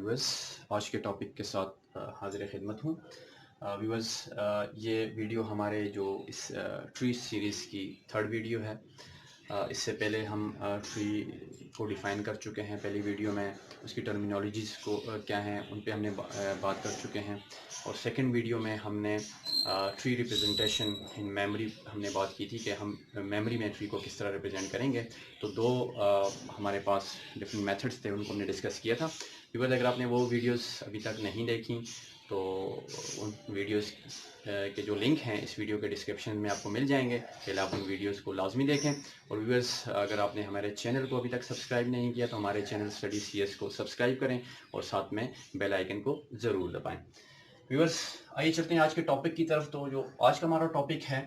Viewers, आज के topic के साथ हाजिर खिदमत हूँ। व्यूअर्स, ये वीडियो हमारे जो इस ट्री सीरीज़ की थर्ड वीडियो है। इससे पहले हम ट्री को डिफ़ाइन कर चुके हैं पहली वीडियो में, उसकी टर्मिनोलॉजीज़ को क्या हैं उन पे हमने बात कर चुके हैं। और सेकंड वीडियो में हमने ट्री रिप्रेजेंटेशन इन मेमोरी हमने बात की थी कि हम मेमोरी में ट्री को किस तरह रिप्रेजेंट करेंगे। तो दो हमारे पास डिफरेंट मेथड्स थे, उनको हमने डिस्कस किया था। बिकॉज अगर आपने वो वीडियोस अभी तक नहीं देखी तो उन वीडियोस के जो लिंक हैं इस वीडियो के डिस्क्रिप्शन में आपको मिल जाएंगे। पहले आप उन वीडियोस को लाजमी देखें। और व्यूअर्स, अगर आपने हमारे चैनल को अभी तक सब्सक्राइब नहीं किया तो हमारे चैनल स्टडी CS को सब्सक्राइब करें और साथ में बेल आइकन को ज़रूर दबाएं। व्यूअर्स, आइए चलते हैं आज के टॉपिक की तरफ। तो जो आज का हमारा टॉपिक है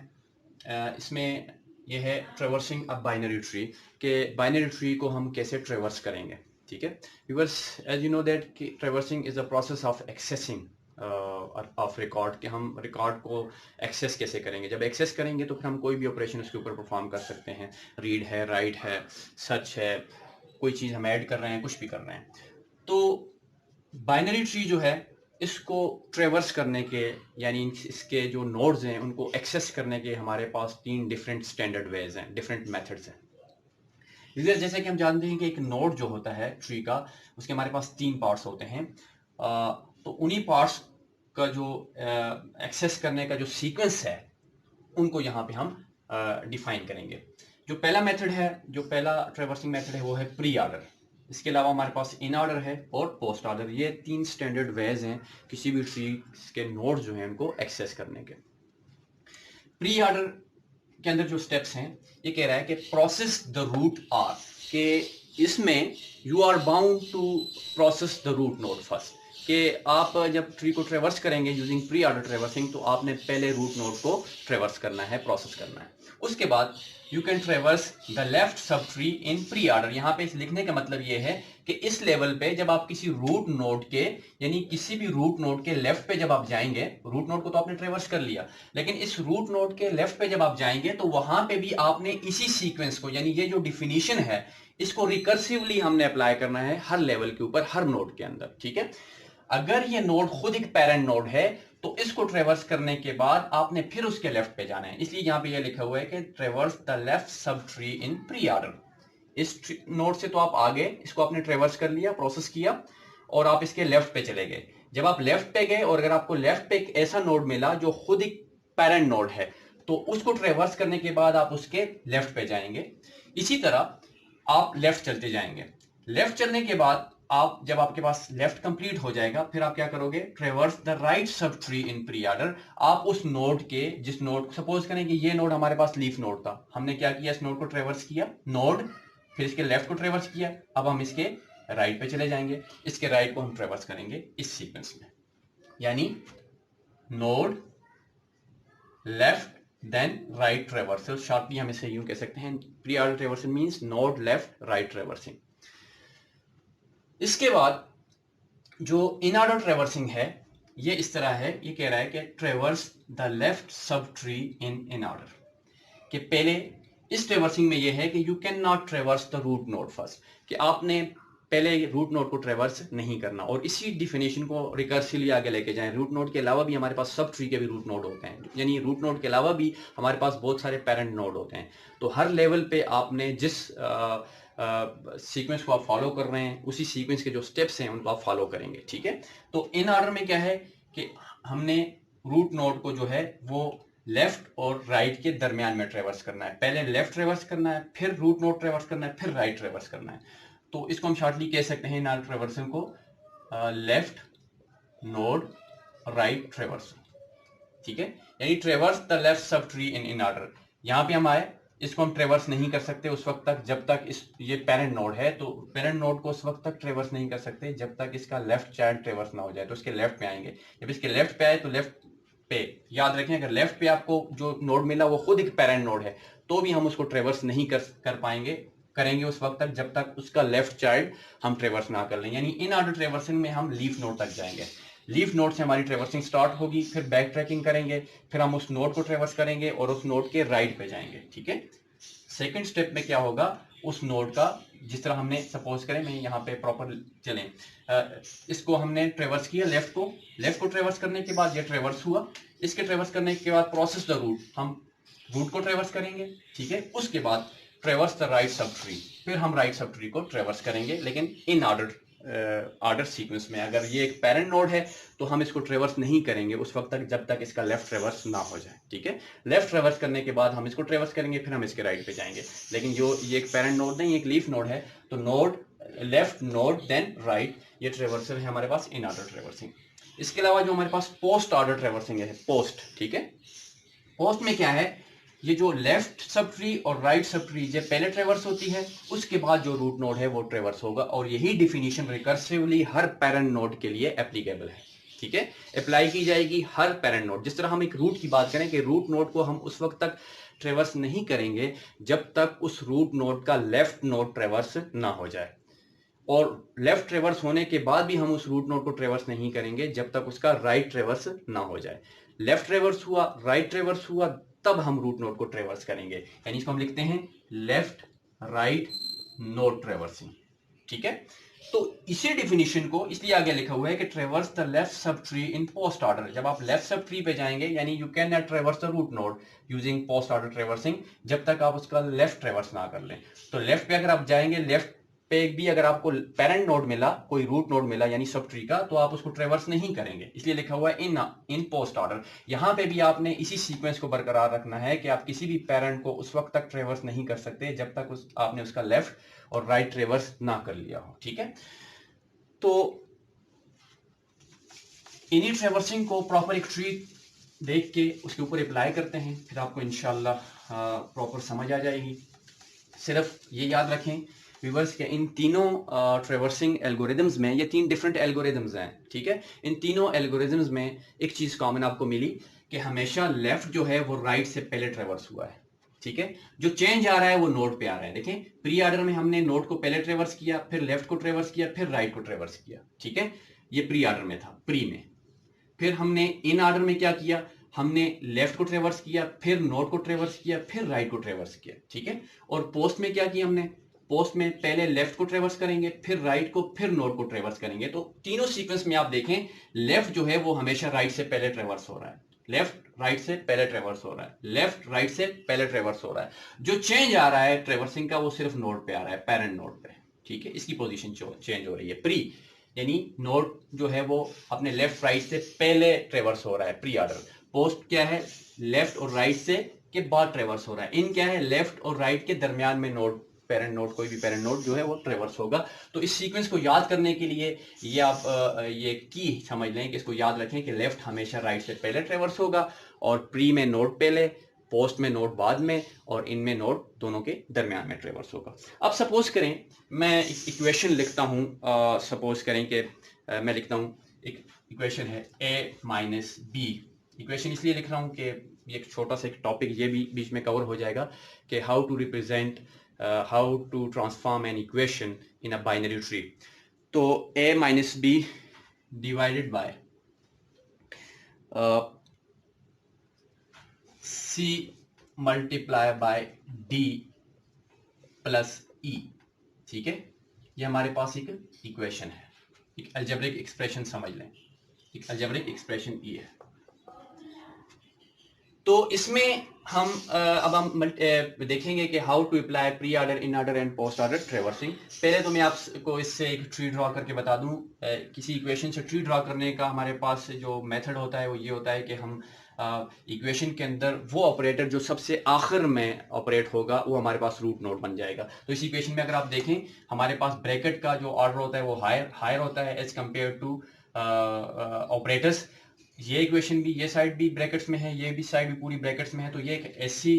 इसमें यह है ट्रेवर्सिंग अ बाइनरी ट्री, के बाइनरी ट्री को हम कैसे ट्रेवर्स करेंगे। ठीक है viewers, as you know that कि traversing is a process of accessing of record, कि हम रिकॉर्ड को एक्सेस कैसे करेंगे। जब एक्सेस करेंगे तो फिर हम कोई भी ऑपरेशन उसके ऊपर परफॉर्म कर सकते हैं। रीड है, राइट है, सर्च है, कोई चीज़ हम ऐड कर रहे हैं, कुछ भी कर रहे हैं। तो बाइनरी ट्री जो है इसको ट्रेवर्स करने के, यानी इसके जो नोड्स हैं उनको एक्सेस करने के हमारे पास तीन डिफरेंट स्टैंडर्ड वेज हैं, डिफरेंट मेथड्स हैं। जैसे कि हम जानते हैं कि एक नोड जो होता है ट्री का, उसके हमारे पास तीन पार्ट्स होते हैं। तो उन्हीं पार्ट्स का जो एक्सेस करने का जो सीक्वेंस है उनको यहाँ पे हम डिफाइन करेंगे। जो पहला मेथड है, जो पहला ट्रेवर्सिंग मेथड है वो है प्री ऑर्डर। इसके अलावा हमारे पास इन ऑर्डर है और पोस्ट ऑर्डर। ये तीन स्टैंडर्ड वेज हैं किसी भी ट्री के नोड जो हैं उनको एक्सेस करने के। प्री ऑर्डर के अंदर जो स्टेप्स हैं, ये कह रहा है कि प्रोसेस द रूट आर, के इसमें you are bound to process the root node first. कि आप जब ट्री को ट्रेवर्स करेंगे यूजिंग प्री ऑर्डर ट्रेवर्सिंग, तो आपने पहले रूट नोड को ट्रेवर्स करना है, प्रोसेस करना है। उसके बाद you can ट्रेवर्स the left subtree in pre order. यहाँ पे इस लिखने का मतलब ये है कि इस लेवल पे जब आप किसी रूट नोड के, यानी किसी भी रूट नोड के लेफ्ट पे जब आप जाएंगे, रूट नोड को तो आपने ट्रेवर्स कर लिया, लेकिन इस रूट नोड के लेफ्ट पे जब आप जाएंगे तो वहां पे भी आपने इसी सीक्वेंस को, यानी ये जो डिफिनीशन है इसको रिकर्सिवली हमने अप्लाई करना है हर लेवल के ऊपर, हर नोड के अंदर। ठीक है, अगर ये नोड खुद एक पेरेंट नोड है तो इसको ट्रेवर्स करने के बाद आपने फिर उसके लेफ्ट पे जाना है। इसलिए यहां पे ये लिखा हुआ है कि traverse the left subtree in pre order. इस नोड से तो आप आगे, इसको आपने ट्रेवर्स कर लिया, प्रोसेस किया और आप इसके लेफ्ट पे चले गए। जब आप लेफ्ट पे गए और अगर आपको लेफ्ट पे एक ऐसा नोड मिला जो खुद एक पेरेंट नोड है, तो उसको ट्रेवर्स करने के बाद आप उसके लेफ्ट पे जाएंगे। इसी तरह आप लेफ्ट चलते जाएंगे। लेफ्ट चलने के बाद आप, जब आपके पास लेफ्ट कंप्लीट हो जाएगा, फिर आप क्या करोगे, ट्रेवर्स the right sub tree in pre order. आप उस नोड के, जिस नोड, सपोज करें कि ये नोड हमारे पास लीफ नोड था, हमने क्या किया, इस नोड को ट्रेवर्स किया, नोड, फिर इसके लेफ्ट को ट्रेवर्स किया, अब हम इसके राइट पे चले जाएंगे, इसके राइट को हम ट्रेवर्स करेंगे इस सीक्वेंस में, यानी node, left, then right traversal. Shortly हम इसे यूं कह सकते हैं, pre order traversal means node, left, right traversing. इसके बाद जो इन ऑर्डर ट्रेवर्सिंग है ये इस तरह है, ये कह रहा है कि traverse the left subtree in order. कि पहले इस ट्रेवर्सिंग में ये है कि you cannot traverse the root node first, कि आपने पहले रूट नोड को ट्रेवर्स नहीं करना। और इसी डिफिनेशन को रिकर्सिवली आगे लेके जाएं। रूट नोड के अलावा भी हमारे पास सब ट्री के भी रूट नोड होते हैं, यानी रूट नोड के अलावा भी हमारे पास बहुत सारे पेरेंट नोड होते हैं। तो हर लेवल पे आपने जिस सीक्वेंस को आप फॉलो कर रहे हैं, उसी सीक्वेंस के जो स्टेप्स हैं उनको आप फॉलो करेंगे। ठीक है, तो इन ऑर्डर में क्या है कि हमने रूट नोड को जो है वो लेफ्ट और राइट के दरमियान में ट्रेवर्स करना है। पहले लेफ्ट ट्रेवर्स करना है, फिर रूट नोड ट्रेवर्स करना है, फिर राइट ट्रेवर्स करना है। तो इसको हम शॉर्टली कह सकते हैं इन ऑर्डर ट्रेवर्सल को लेफ्ट नोड राइट ट्रेवर्सल। ठीक है, यानी ट्रेवर्स the left subtree in order. यहां पे हम आए, इसको हम ट्रेवर्स नहीं कर सकते उस वक्त तक जब तक ये पेरेंट नोड है। तो पेरेंट नोड को उस वक्त तक ट्रेवर्स नहीं कर सकते जब तक इसका लेफ्ट चाइल्ड ट्रेवर्स ना हो जाए। तो इसके लेफ्ट पे आएंगे, जब इसके लेफ्ट पे आए तो लेफ्ट पे, याद रखें अगर लेफ्ट पे आपको जो नोड मिला वो खुद एक पेरेंट नोड है तो भी हम उसको ट्रेवर्स नहीं कर पाएंगे, करेंगे उस वक्त तक जब तक उसका लेफ्ट चाइल्ड हम ट्रेवर्स ना कर लें। यानी इन ऑर्डर ट्रेवर्सिंग में हम लीफ नोड तक जाएंगे। लीफ नोड से हमारी ट्रेवर्सिंग स्टार्ट होगी, फिर बैक ट्रैकिंग करेंगे, फिर हम उस नोड को ट्रेवर्स करेंगे और उस नोड के राइट पे जाएंगे। ठीक है, सेकंड स्टेप में क्या होगा, उस नोड का, जिस तरह हमने सपोज करें, मैं यहाँ पे प्रॉपर चलें, इसको हमने ट्रेवर्स किया, लेफ्ट को ट्रेवर्स करने के बाद ये ट्रेवर्स हुआ, इसके ट्रेवर्स करने के बाद प्रोसेस द रूट, हम रूट को ट्रेवर्स करेंगे, ठीक है। उसके बाद ट्रेवर्स द राइट सब ट्री, फिर हम राइट सब ट्री को ट्रेवर्स करेंगे, लेकिन इन ऑर्डर सीक्वेंस में। अगर ये एक पेरेंट नोड है तो हम इसको ट्रेवर्स नहीं करेंगे उस वक्त तक जब तक इसका लेफ्ट ट्रेवर्स ना हो जाए, ठीक है। लेफ्ट ट्रेवर्स करने के बाद हम इसको ट्रेवर्स करेंगे, फिर हम इसके राइट पे जाएंगे। लेकिन जो ये एक पेरेंट नोड नहीं, एक लीफ नोड है, तो node left node then right, ये ट्रेवर्सल है हमारे पास इन ऑर्डर ट्रेवर्सिंग। इसके अलावा जो हमारे पास पोस्ट ऑर्डर ट्रेवर्सिंग है, पोस्ट, ठीक है। पोस्ट में क्या है, ये जो लेफ्ट सब ट्री और राइट सब ट्री ये पहले ट्रेवर्स होती है, उसके बाद जो रूट नोड है वो ट्रेवर्स होगा, और यही डिफिनीशन रिकर्सिवली हर पेरेंट नोड के लिए एप्लीकेबल है, ठीक है। अप्लाई की जाएगी हर पेरेंट नोड। जिस तरह हम एक रूट की बात करें कि रूट नोड को हम उस वक्त तक ट्रेवर्स नहीं करेंगे जब तक उस रूट नोड का लेफ्ट नोड ट्रेवर्स ना हो जाए, और लेफ्ट ट्रेवर्स होने के बाद भी हम उस रूट नोड को ट्रेवर्स नहीं करेंगे जब तक उसका राइट ट्रेवर्स ना हो जाए। लेफ्ट ट्रेवर्स हुआ, राइट ट्रेवर्स हुआ, तब हम रूट नोड को ट्रेवर्स करेंगे, यानी इसको हम लिखते हैं लेफ्ट राइट नोड ट्रेवर्सिंग, ठीक है। तो इसी डिफिनीशन को इसलिए आगे लिखा हुआ है कि traverse the left subtree in post order. जब आप लेफ्ट सब ट्री पे जाएंगे, यानी you cannot traverse the root node using post order traversing जब तक आप उसका लेफ्ट ट्रेवर्स ना कर लें। तो लेफ्ट पे अगर आप जाएंगे, लेफ्ट पे भी अगर आपको पेरेंट नोड मिला, कोई रूट नोड मिला यानी सब ट्री का, तो आप उसको ट्रेवर्स नहीं करेंगे, इसलिए लिखा हुआ है इन पोस्ट ऑर्डर। यहां पे भी आपने इसी सीक्वेंस को बरकरार रखना है कि आप किसी भी पेरेंट को उस वक्त तक ट्रेवर्स नहीं कर सकते जब तक आपने उसका लेफ्ट और राइट ट्रेवर्स ना कर लिया हो, ठीक है। तो इन्हीं ट्रेवर्सिंग को प्रॉपर एक ट्री देख के उसके ऊपर अप्लाई करते हैं, फिर आपको इंशाल्लाह प्रॉपर समझ आ जाएगी। सिर्फ ये याद रखें व्यूअर्स के इन तीनों ट्रेवर्सिंग एल्गोरिदम्स में, ये 3 डिफरेंट एल्गोरिदम्स हैं, ठीक है। इन तीनों एल्गोरिदम्स में एक चीज कॉमन आपको मिली कि हमेशा लेफ्ट जो है वो राइट से पहले ट्रेवर्स हुआ है, ठीक है। जो चेंज आ रहा है वो नोड पे आ रहा है। देखें, प्री ऑर्डर में हमने नोड को पहले ट्रेवर्स किया, फिर लेफ्ट को ट्रेवर्स किया, फिर राइट को ट्रेवर्स किया, ठीक है। ये प्री ऑर्डर में था, प्री में। फिर हमने इन ऑर्डर में क्या किया, हमने लेफ्ट को ट्रेवर्स किया, फिर नोड को ट्रेवर्स किया, फिर राइट को ट्रेवर्स किया, ठीक है। और पोस्ट में क्या किया हमने, पोस्ट में पहले लेफ्ट को ट्रेवर्स करेंगे, फिर राइट को, फिर नोड को ट्रेवर्स करेंगे। तो तीनों सीक्वेंस में आप देखें, लेफ्ट जो है वो हमेशा राइट से पहले ट्रेवर्स हो रहा है, लेफ्ट राइट से पहले ट्रेवर्स हो रहा है, लेफ्ट राइट से पहले ट्रेवर्स हो रहा है। जो चेंज आ रहा है ट्रेवर्सिंग का वो सिर्फ नोड पे आ रहा है, पेरेंट नोड पे, ठीक है। इसकी पोजीशन चेंज हो रही है। प्री यानी नोड जो है वो अपने लेफ्ट राइट से पहले ट्रेवर्स हो रहा है, प्री ऑर्डर। पोस्ट क्या है, लेफ्ट और राइट से के बाद ट्रेवर्स हो रहा है। इन क्या है, लेफ्ट और राइट के दरमियान में नोड, पेरेंट नोड, कोई भी पेरेंट नोड जो है वो ट्रेवर्स होगा। तो इस सीक्वेंस को याद करने के लिए ये आप ये की समझ लें कि इसको याद रखें कि लेफ्ट हमेशा राइट से पहले ट्रेवर्स होगा, और प्री में नोड पहले, पोस्ट में नोड बाद में, और इनमें नोड दोनों के दरमियान में ट्रेवर्स होगा। अब सपोज करें मैं एक इक्वेशन लिखता हूं, सपोज करें कि मैं लिखता हूं, एक इक्वेशन है a माइनस बी। इक्वेशन इसलिए लिख रहा हूं कि एक छोटा सा एक टॉपिक ये भी बीच में कवर हो जाएगा कि how to represent, how to transform an equation in a binary tree. तो a minus B divided by c multiply by d plus e, ठीक है। ये हमारे पास एक इक्वेशन है, एक अलजेब्रिक एक्सप्रेशन समझ लें, एक अलजेब्रिक एक्सप्रेशन e है। तो इसमें हम अब हम देखेंगे कि how to apply pre order, in order and post order traversing. पहले तो मैं आपको इससे एक ट्री ड्रॉ करके बता दूं। किसी इक्वेशन से ट्री ड्रॉ करने का हमारे पास जो मेथड होता है वो ये होता है कि हम इक्वेशन के अंदर वो ऑपरेटर जो सबसे आखिर में ऑपरेट होगा वो हमारे पास रूट नोड बन जाएगा। तो इस इक्वेशन में अगर आप देखें, हमारे पास ब्रैकेट का जो ऑर्डर होता है वो हायर होता है एज कम्पेयर टू ऑपरेटर्स। ये इक्वेशन भी, ये साइड भी ब्रैकेट्स में है, ये भी साइड भी पूरी ब्रैकेट्स में है। तो ये एक ऐसी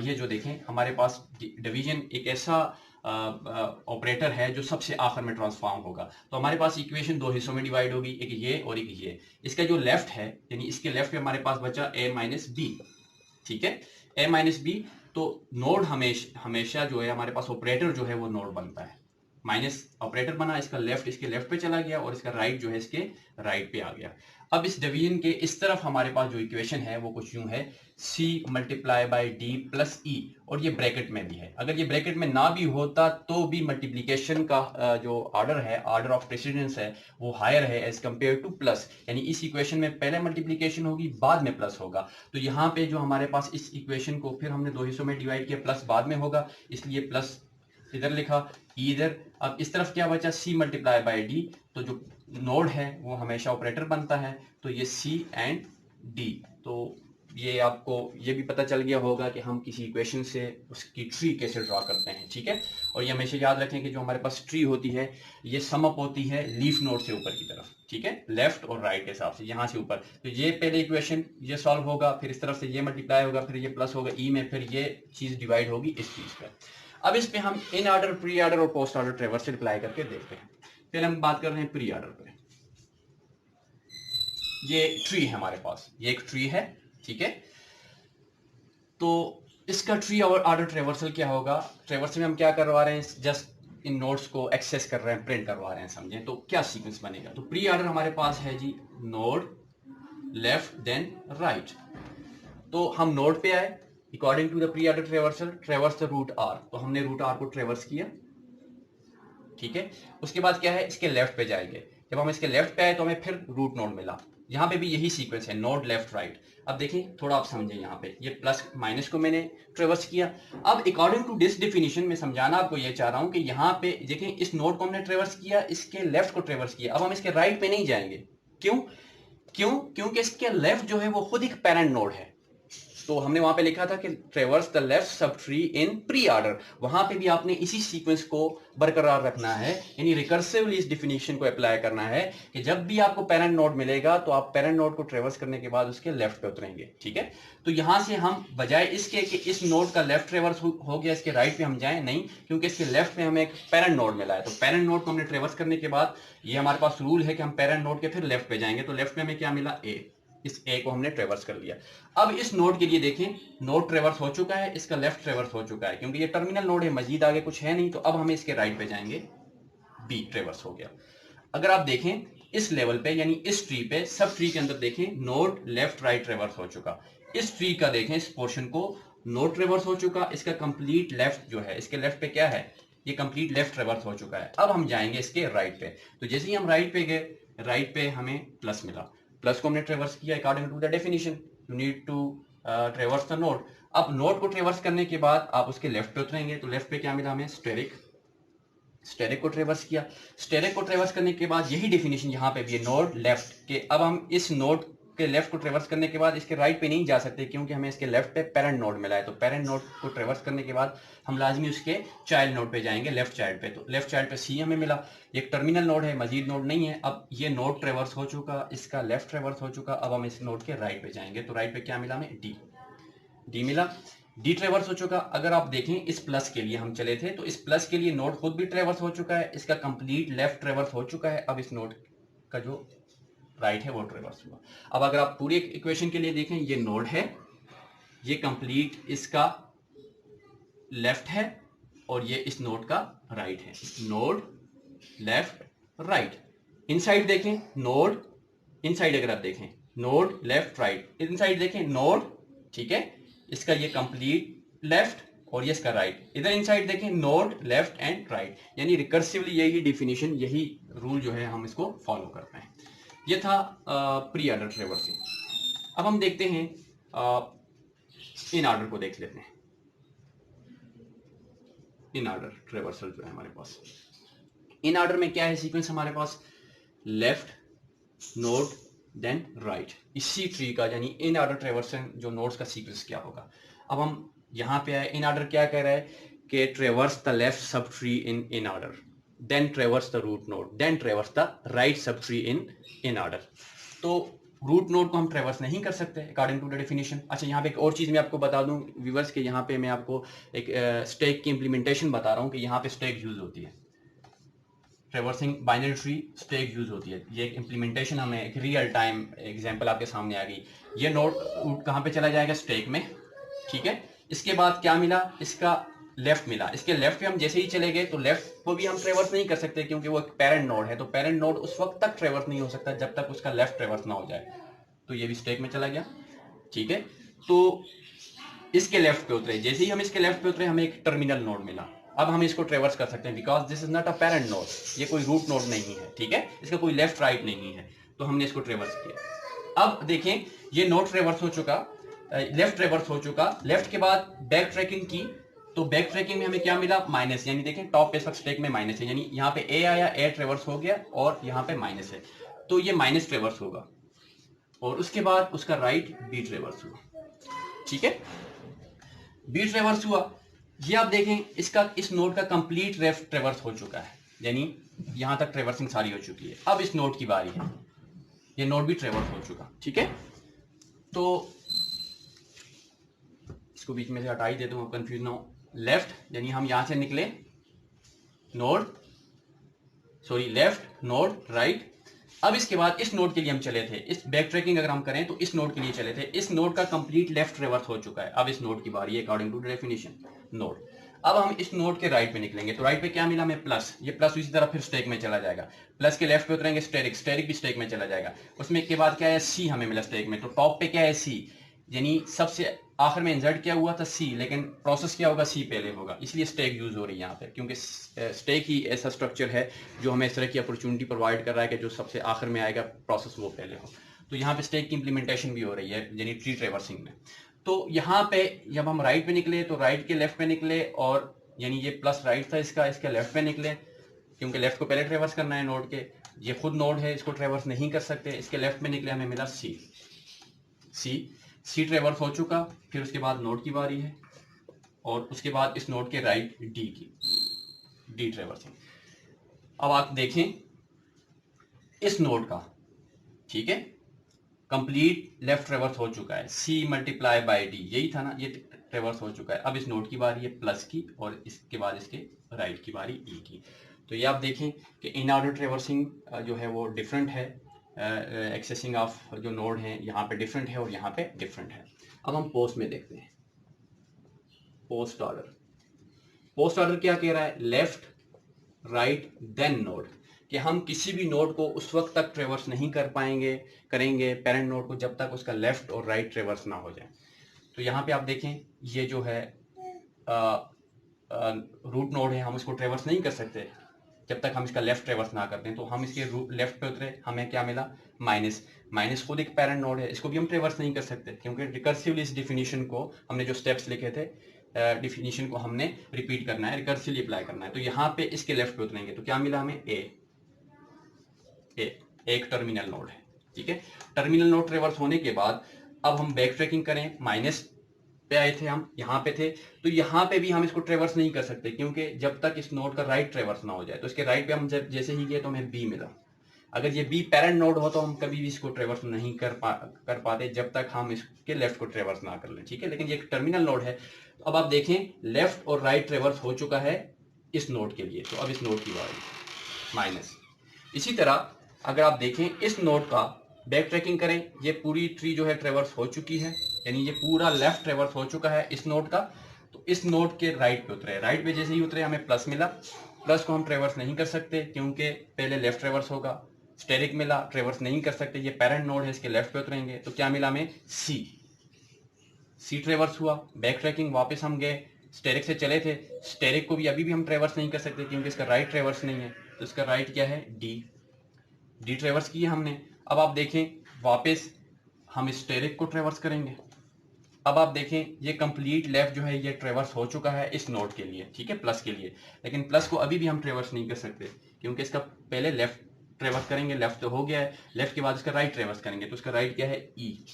ये जो देखें हमारे पास डिवीजन एक ऐसा ऑपरेटर है जो सबसे आखिर में ट्रांसफॉर्म होगा। तो हमारे पास इक्वेशन 2 हिस्सों में डिवाइड होगी, एक ये और एक ये। इसका जो लेफ्ट है, यानी इसके लेफ्ट पे हमारे पास बचा a माइनस बी, ठीक है, a माइनस बी। तो नोड हमेशा जो है हमारे पास ऑपरेटर जो है वो नोड बनता है, माइनस ऑपरेटर बना, इसका लेफ्ट इसके लेफ्ट पे चला गया और इसका राइट जो है इसके राइट पे आ गया। अब इस डिवीजन के इस तरफ हमारे पास जो इक्वेशन है वो कुछ यूं है, c multiply by D plus E, और ये ब्रैकेट में भी है। अगर ये ब्रैकेट में ना भी होता तो भी मल्टीप्लीकेशन का जो ऑर्डर है, ऑर्डर ऑफ प्रेसिडेंस है, वो हायर है एज कंपेयर टू प्लस। यानी इस इक्वेशन में पहले मल्टीप्लीकेशन होगी बाद में प्लस होगा। तो यहाँ पे जो हमारे पास इस इक्वेशन को फिर हमने दो हिस्सों में डिवाइड किया, प्लस बाद में होगा, इसलिए प्लस इधर लिखा, इधर। अब इस तरफ क्या बचा, c मल्टीप्लाई बाई डी, तो जो नोड है वो हमेशा ऑपरेटर बनता है, तो ये c एंड d। तो ये आपको ये भी पता चल गया होगा कि हम किसी इक्वेशन से उसकी ट्री कैसे ड्रॉ करते हैं, ठीक है। और ये हमेशा याद रखें कि जो हमारे पास ट्री होती है ये सम अप होती है लीफ नोड से ऊपर की तरफ, ठीक है, लेफ्ट और राइट के हिसाब से, यहाँ से ऊपर। तो ये पहले इक्वेशन ये सॉल्व होगा, फिर इस तरफ से ये मल्टीप्लाई होगा, फिर ये प्लस होगा ई में, फिर ये चीज डिवाइड होगी इस चीज पर। अब इस पे हम इन ऑर्डर, प्री ऑर्डर और पोस्ट ऑर्डर ट्रेवर्सल अप्लाई करके देखते हैं। पहले हम बात कर रहे हैं प्री ऑर्डर पे। ये ट्री है हमारे पास, ये एक ट्री है, ठीक है। तो इसका ट्री और ऑर्डर ट्रेवर्सल क्या होगा, ट्रेवर्सल में हम क्या करवा रहे हैं, जस्ट इन नोड्स को एक्सेस कर रहे हैं, प्रिंट करवा रहे हैं, समझे। तो क्या सीक्वेंस बनेगा, तो प्री ऑर्डर हमारे पास है जी, नोड लेफ्ट देन राइट। तो हम नोड पे आए, according to the pre order traversal, traverse the root R, तो हमने रूट आर को ट्रेवर्स किया, ठीक है। उसके बाद क्या है, इसके लेफ्ट पे जाएंगे, जब हम इसके लेफ्ट पे आए तो हमें फिर रूट नोड मिला। यहाँ पे भी यही सीक्वेंस है, नोड लेफ्ट राइट। अब देखें थोड़ा आप समझें, यहाँ पे ये प्लस माइनस को मैंने ट्रेवर्स किया। अब अकॉर्डिंग टू दिस डेफिनेशन में समझाना आपको ये चाह रहा हूं कि यहाँ पे देखें, इस नोड को हमने ट्रेवर्स किया, इसके लेफ्ट को ट्रेवर्स किया। अब हम इसके राइट पे नहीं जाएंगे, क्योंकि इसके लेफ्ट जो है वो खुद एक पैरेंट नोड है। तो हमने वहां पे लिखा था कि traverse the left subtree in pre order, वहां पे भी आपने इसी सीक्वेंस को बरकरार रखना है, यानी रिकर्सिवली इस डेफिनेशन को अप्लाई करना है कि जब भी आपको पेरेंट नोड मिलेगा तो आप पेरेंट नोड को ट्रेवर्स करने के बाद उसके लेफ्ट पे उतरेंगे, ठीक है। तो यहां से हम बजाय इसके कि इस नोड का लेफ्ट ट्रेवर्स हो गया, इसके राइट पे हम जाए, नहीं, क्योंकि इसके लेफ्ट में हमें एक पेरेंट नोड मिला है। तो पेरेंट नोड को हमने ट्रेवर्स करने के बाद ये हमारे पास रूल है कि हम पेरेंट नोड के फिर लेफ्ट पे जाएंगे। तो लेफ्ट में हमें क्या मिला, ए, इस ए को हमने ट्रेवर्स कर लिया। अब इस नोड के लिए देखें, नोड ट्रेवर्स हो चुका है, इसका लेफ्ट ट्रेवर्स हो चुका है, क्योंकि ये टर्मिनल नोड है, मजीद आगे कुछ है नहीं। तो अब हमें इसके राइट पे जाएंगे, बी ट्रेवर्स हो गया। अगर आप देखें इस लेवल पे, यानी इस ट्री पे, सब ट्री के अंदर देखें, नोड लेफ्ट राइट ट्रेवर्स हो चुका। इस ट्री का देखें, इस पोर्शन को नोड ट्रेवर्स हो चुका, इसका कंप्लीट लेफ्ट जो है, इसके लेफ्ट पे क्या है, ये कंप्लीट लेफ्ट ट्रेवर्स हो चुका है। अब हम जाएंगे इसके राइट पे। तो जैसे ही हम राइट पे गए, राइट पे हमें प्लस मिला, प्लस को हमने ट्रेवर्स किया according to the definition, you need to traverse the node. अब नोड को ट्रेवर्स करने के बाद आप उसके लेफ्ट पे उतरेंगे, तो लेफ्ट पे क्या मिला हमें, स्टेरिक, स्टेरिक को ट्रेवर्स किया। स्टेरिक को ट्रेवर्स करने के बाद यही डेफिनेशन यहाँ पे भी है, नोड लेफ्ट के। अब हम इस नोड के लेफ्ट को ट्रेवर्स करने के बाद इसके राइट पे नहीं जा सकते, क्योंकि हमें इसके लेफ्ट पे पेरेंट नोड मिला है। तो पेरेंट नोड को ट्रेवर्स करने के बाद हम लाजमी उसके चाइल्ड नोड पे जाएंगे, लेफ्ट चाइल्ड पे। तो लेफ्ट चाइल्ड पे सी हमें मिला, एक टर्मिनल नोड है, मजीद नोड नहीं है। अब ये नोड ट्रेवर्स हो चुका, इसका लेफ्ट ट्रेवर्स हो चुका। अब हम इस नोड के राइट पे जाएंगे, तो राइट पे क्या मिला हमें, डी, डी मिला, डी ट्रेवर्स हो चुका। अगर आप देखें इस प्लस के लिए हम चले थे, तो इस प्लस के लिए नोड खुद भी ट्रेवर्स हो चुका है, इसका कंप्लीट लेफ्ट ट्रेवर्स हो चुका है। अब इस नोड का जो राइट है वो ट्रेवर्स हुआ। अब अगर आप पूरी इक्वेशन के लिए देखें, ये नोड है, ये कंप्लीट इसका लेफ्ट है, और ये इस नोड का राइट है, नोड लेफ्ट राइट। इनसाइड देखें, नोड इनसाइड, अगर आप देखें नोड लेफ्ट राइट, इनसाइड देखें नोड, ठीक है, इसका ये कंप्लीट लेफ्ट और ये इसका राइट। इधर इनसाइड देखें नोड लेफ्ट एंड राइट, यानी रिकर्सिवली यही डेफिनेशन, यही रूल जो है हम इसको फॉलो करते हैं। ये था प्री ऑर्डर ट्रेवर्सिंग। अब हम देखते हैं इन ऑर्डर को देख लेते हैं। इन ऑर्डर ट्रेवर्सल जो है हमारे पास, इन ऑर्डर में क्या है सीक्वेंस हमारे पास, लेफ्ट नोड देन राइट, इसी ट्री का, यानी इन ऑर्डर ट्रेवर्सल जो नोड्स का सीक्वेंस क्या होगा। अब हम यहां पे आए, इन ऑर्डर क्या कह रहा है कि traverse the left subtree in order, then traverse the root node, then traverse the right subtree in order। तो रूट नोड को हम ट्रेवर्स नहीं कर सकते अकॉर्डिंग टू द डेफिनेशन। अच्छा, यहाँ पे एक और चीज मैं आपको बता दूं व्यूअर्स के, यहाँ पे मैं आपको एक स्टैक की इंप्लीमेंटेशन बता रहा हूँ कि यहाँ पे स्टैक यूज होती है, traversing binary tree stack use होती है। ये एक इंप्लीमेंटेशन हमें एक रियल टाइम एग्जांपल आपके सामने आ गई। ये नोड कहाँ पे चला जाएगा, स्टैक में, ठीक है। इसके बाद क्या मिला, इसका लेफ्ट मिला, इसके लेफ्ट पे हम जैसे ही चले गए तो लेफ्ट को भी हम ट्रेवर्स नहीं कर सकते क्योंकि वो एक पेरेंट नोड है, तो पेरेंट नोड उस वक्त तक ट्रेवर्स नहीं हो सकता जब तक उसका लेफ्ट ट्रेवर्स ना हो जाए। तो ये भी स्टैक में चला गया, ठीक है। तो इसके लेफ्ट पे उतरे, जैसे ही हम इसके लेफ्ट पे उतरे हमें एक टर्मिनल नोड मिला। अब हम इसको ट्रेवर्स कर सकते हैं because this is not a parent node, ये कोई रूट नोड नहीं है, ठीक है, इसका कोई लेफ्ट राइट नहीं है, तो हमने इसको ट्रेवर्स किया। अब देखें ये नोड ट्रेवर्स हो चुका, लेफ्ट ट्रेवर्स हो चुका, लेफ्ट के बाद बैक ट्रैकिंग की, तो बैक ट्रैकिंग में हमें क्या मिला, माइनस, यानी देखें टॉप पे सब स्टैक में माइनस है, यानी यहाँ पे ए आया, ए ट्रेवर्स हो गया और यहाँ पे माइनस है, तो ये माइनस ट्रेवर्स होगा और उसके बाद उसका राइट बी ट्रेवर्स हुआ, ठीक है, बी ट्रेवर्स हुआ। ये आप देखें इसका, इस नोड का कंप्लीट लेफ्ट ट्रेवर्स हो चुका है, यानी यहां तक ट्रेवर्सिंग सारी हो चुकी है। अब इस नोड की बारी है, ये नोड भी ट्रेवर्स हो चुका, ठीक है। तो इसको बीच में से हटा ही देता हूं, कंफ्यूज ना हो। लेफ्ट यानी हम यहां से निकले, node, sorry left node right. अब इसके बाद इस नोड के लिए हम चले थे, इस बैक ट्रैकिंग अगर हम करें तो इस नोड के लिए चले थे, इस नोड का कंप्लीट लेफ्ट ट्रेवर्स हो चुका है। अब इस नोड की बारी है अकॉर्डिंग टू डेफिनेशन नोड। अब हम इस नोड के राइट पे निकलेंगे, तो राइट पे क्या मिला हमें, प्लस, ये प्लस इसी तरह फिर स्टैक में चला जाएगा, प्लस के लेफ्ट पे उतरेंगे स्टेरिक, स्टेरिक भी स्टैक में चला जाएगा। उसमें के बाद क्या है, सी हमें मिला स्टैक में, तो टॉप पे क्या है, सी, यानी सबसे आखिर में इंसर्ट क्या हुआ था, सी, लेकिन प्रोसेस क्या होगा, सी पहले होगा, इसलिए स्टैक यूज हो रही है यहाँ पे, क्योंकि स्टैक ही ऐसा स्ट्रक्चर है जो हमें इस तरह की अपॉर्चुनिटी प्रोवाइड कर रहा है कि जो सबसे आखिर में आएगा प्रोसेस वो पहले हो। तो यहाँ पे स्टैक की इंप्लीमेंटेशन भी हो रही है, यानी ट्री ट्रेवर्सिंग में। तो यहाँ पे जब हम राइट पे निकले तो राइट के लेफ्ट पे निकले, और यानी ये प्लस राइट था इसका, इसके लेफ्ट पे निकले, क्योंकि लेफ्ट को पहले ट्रेवर्स करना है नोड के, ये खुद नोड है, इसको ट्रेवर्स नहीं कर सकते, इसके लेफ्ट में निकले, हमें मिला सी, सी ट्रेवर्स हो चुका। फिर उसके बाद नोड की बारी है, और उसके बाद इस नोड के राइट डी की, डी ट्रेवर्सिंग। अब आप देखें इस नोड का, ठीक है, कंप्लीट लेफ्ट ट्रेवर्स हो चुका है, सी मल्टीप्लाई बाय डी, यही था ना, ये ट्रेवर्स हो चुका है। अब इस नोड की बारी है प्लस की, और इसके बाद इसके राइट की बारी ई की। तो ये आप देखें कि इन ऑर्डर ट्रेवर्सिंग जो है वो डिफरेंट है, एक्सेसिंग ऑफ जो नोड है यहाँ पे डिफरेंट है और यहाँ पे डिफरेंट है। अब हम पोस्ट में देखते हैं, पोस्ट ऑर्डर, पोस्ट ऑर्डर क्या कह रहा है, लेफ्ट राइट देन नोड, कि हम किसी भी नोड को उस वक्त तक ट्रेवर्स नहीं कर पाएंगे, करेंगे पेरेंट नोड को, जब तक उसका लेफ्ट और राइट ट्रेवर्स ना हो जाए। तो यहाँ पे आप देखें ये जो है रूट नोड है, हम उसको ट्रेवर्स नहीं कर सकते जब तक हम इसका लेफ्ट ट्रेवर्स ना करते हैं। तो हम इसके लेफ्ट पे उतरे, हमें क्या मिला, माइनस, माइनस खुद एक पेरेंट नोड है, इसको भी हम ट्रेवर्स नहीं कर सकते क्योंकि रिकर्सिवली इस डिफिनीशन को हमने जो स्टेप्स लिखे थे, डिफिनीशन को हमने रिपीट करना है, रिकर्सिवली अप्लाई करना है। तो यहाँ पे इसके लेफ्ट पे उतरेंगे तो क्या मिला हमें, एक टर्मिनल नोड है, ठीक है। टर्मिनल नोड ट्रेवर्स होने के बाद अब हम बैक ट्रैकिंग करें, माइनस पे आए थे, हम यहाँ पे थे, तो यहाँ पे भी हम इसको ट्रेवर्स नहीं कर सकते क्योंकि जब तक इस नोड का राइट ट्रेवर्स ना हो जाए। तो इसके राइट पे हम जब जैसे ही गए तो हमें बी मिला, अगर ये बी पेरेंट नोड हो तो हम कभी भी इसको ट्रेवर्स नहीं कर पाते जब तक हम इसके लेफ्ट को ट्रेवर्स ना कर लें, ठीक है। लेकिन ये एक टर्मिनल नोड है, तो अब आप देखें लेफ्ट और राइट ट्रेवर्स हो चुका है इस नोड के लिए, तो अब इस नोड की बारी माइनस। इसी तरह अगर आप देखें इस नोड का बैक ट्रैकिंग करें, ये पूरी ट्री जो है ट्रेवर्स हो चुकी है, यानी ये पूरा लेफ्ट ट्रेवर्स हो चुका है इस नोड का। तो इस नोड के राइट पे उतरे, राइट पे जैसे ही उतरे हमें प्लस मिला, प्लस को हम ट्रेवर्स नहीं कर सकते क्योंकि पहले लेफ्ट ट्रेवर्स होगा, स्टेरिक मिला, ट्रेवर्स नहीं कर सकते, ये पेरेंट नोड है, इसके लेफ्ट पे उतरेंगे तो क्या मिला हमें, सी ट्रेवर्स हुआ। बैक ट्रैकिंग वापस हम गए, स्टेरिक से चले थे, स्टेरिक को भी अभी भी हम ट्रेवर्स नहीं कर सकते क्योंकि इसका राइट ट्रेवर्स नहीं है, तो इसका राइट क्या है, डी ट्रेवर्स किया हमने। अब आप देखें वापस हम स्टेरिक को ट्रेवर्स करेंगे, अब आप देखें ये कंप्लीट लेफ्ट जो है ये ट्रेवर्स हो चुका है इस नोड के लिए, ठीक है, प्लस के लिए, लेकिन प्लस को अभी भी हम ट्रेवर्स नहीं कर सकते क्योंकि इसका पहले लेफ्ट ट्रेवर्स करेंगे, लेफ्ट तो हो गया है, लेफ्ट के बाद इसका राइट ट्रेवर्स करेंगे, तो इसका राइट क्या है, ई।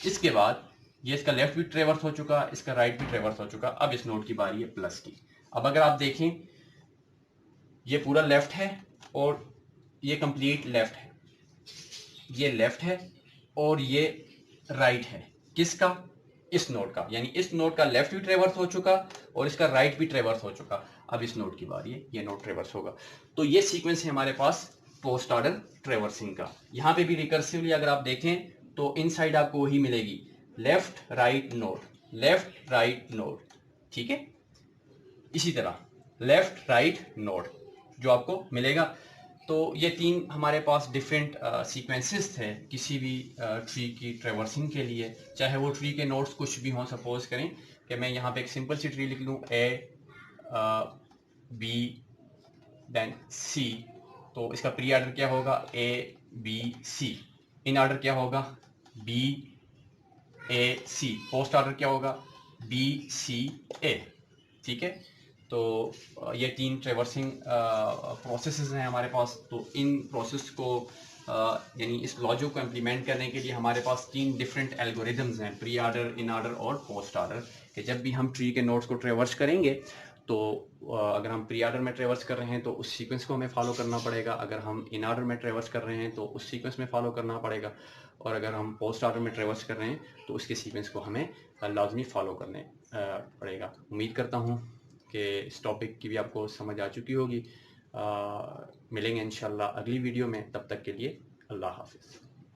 इसके बाद ये इसका लेफ्ट भी ट्रेवर्स हो चुका, इसका राइट भी ट्रेवर्स हो चुका, अब इस नोड की बारी है प्लस की। अब अगर आप देखें ये पूरा लेफ्ट है और ये कंप्लीट लेफ्ट है, ये लेफ्ट है और ये राइट है, किसका, इस नोड का, यानी इस नोड का लेफ्ट भी ट्रेवर्स हो चुका और इसका राइट भी ट्रेवर्स हो चुका। अब इस नोड की बारी है, ये नोड ट्रेवर्स होगा। तो ये सीक्वेंस है हमारे पास पोस्ट ऑर्डर ट्रेवर्सिंग का। यहां पे भी रिकर्सिवली अगर आप देखें तो इनसाइड आपको वही मिलेगी, left right node, left right node, ठीक है। इसी तरह लेफ्ट राइट नोड जो आपको मिलेगा। तो ये 3 हमारे पास डिफरेंट सीक्वेंसेस थे किसी भी ट्री की ट्रेवर्सिंग के लिए, चाहे वो ट्री के नोड्स कुछ भी हों। सपोज करें कि मैं यहाँ पे एक सिंपल सी ट्री लिख लूँ A B देन C, तो इसका प्री ऑर्डर क्या होगा A B C, in order क्या होगा B A C, post order क्या होगा B C A। ठीक है, तो ये 3 ट्रेवर्सिंग प्रोसेसेस हैं हमारे पास। तो इन प्रोसेस को यानी इस लॉजिक को इम्प्लीमेंट करने के लिए हमारे पास 3 डिफरेंट एल्गोरिदम्स हैं, प्री ऑर्डर, इन ऑर्डर और पोस्ट ऑर्डर। कि जब भी हम ट्री के नोड्स को ट्रेवर्स करेंगे तो अगर हम प्री ऑर्डर में ट्रेवर्स कर रहे हैं तो उस सीक्वेंस को हमें फॉलो करना पड़ेगा, अगर हम इन ऑर्डर में ट्रेवर्स कर रहे हैं तो उस सीक्वेंस में फॉलो करना पड़ेगा, और अगर हम पोस्ट ऑर्डर में ट्रेवर्स कर रहे हैं तो उसके सीक्वेंस को हमें लाजमी फॉलो करने पड़ेगा। उम्मीद करता हूँ कि इस टॉपिक की भी आपको समझ आ चुकी होगी। मिलेंगे इंशाल्लाह अगली वीडियो में, तब तक के लिए अल्लाह हाफिज़।